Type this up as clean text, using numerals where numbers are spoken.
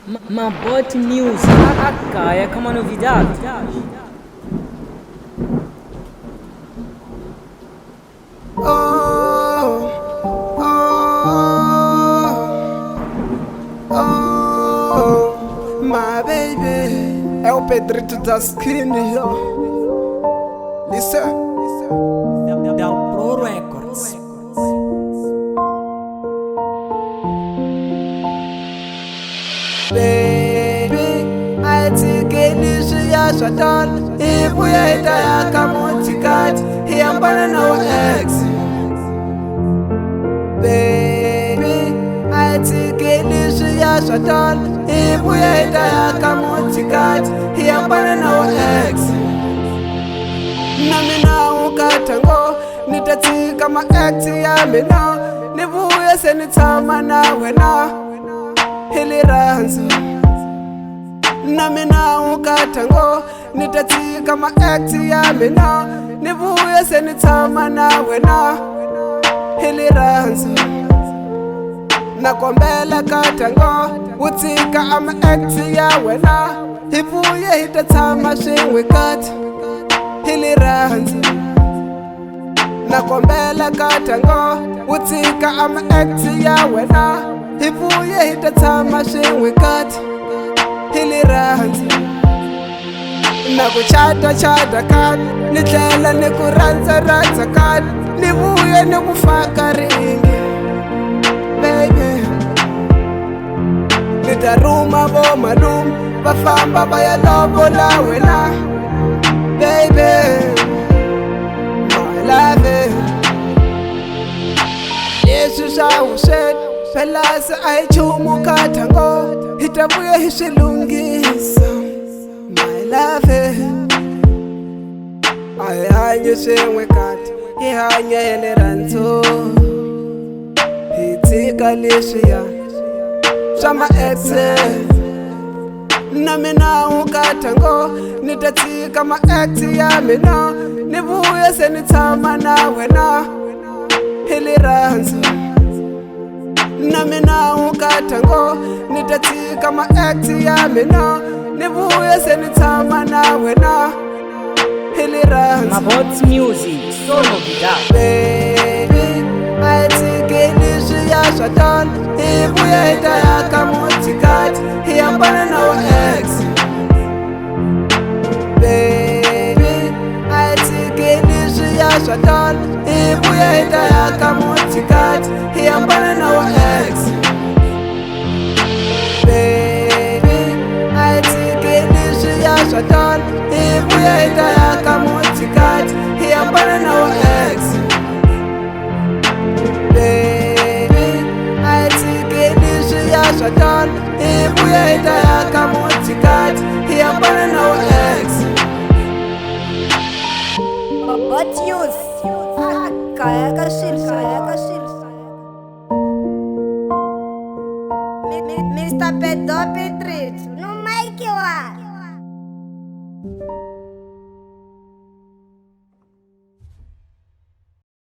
Mabot Music, a Caia com uma novidade. My baby, é o Pedrito da Skinny, yo. Listen. Del Pro Records. Baby, aitikelishi ya shatan ibuya itaya kamutikati hiyambana na wa ex. Baby, aitikelishi ya shatan ibuya itaya kamutikati hiyambana na wa ex. Nami na ukatango nitatika ma ex ya mina nibuya senitama na wena hiliranzo. Nami na ukatango nitatika ma ex ya mina nibuya senitama na wena hiliranzo. Nakombela katango utika ama ex ya wena ibuye hitatama shingwe kati hiliranzo. Nakombela katango utika ama ex ya wena ibuye hitatama shingwe kati hiliranzo. Nakuchata chata kati nitlela nikuranza ranza kati nibuye nikufaka ringi. Baby, nitaruma bo malum bafamba bayalobola wena. Baby, my love, Yesu said, fellas aichumu katango hitabuye hisilungisa. My love, ayanye shengwe kati ihanye heleranzo hitika lishiya shama exe. Nami na ukatango nitatika ma ex ya mina nibuye senitama na wena hiliranzo. Nami na ukatango nitatika ma ex ya mina nibuye senitama na wena hiliranzo. Mabot Music, só novidade. Baby, aitikelishi ya shatan ibuye itaya kamutikati hiyambana na wa ex. Baby, aitikelishi ya shatan ibuye itaya kamutikati hiyambana na wa ex. Baby, aitikelishi ya shatan ibuye itaya kamutikati hiyambana na wa ex. Baby, aitikelishi ya shatan ibuye itaya kamutikati hiyambana na wa ex. Mabot Music, a Caia Mr. Pedro Pedrito, no Mike lá.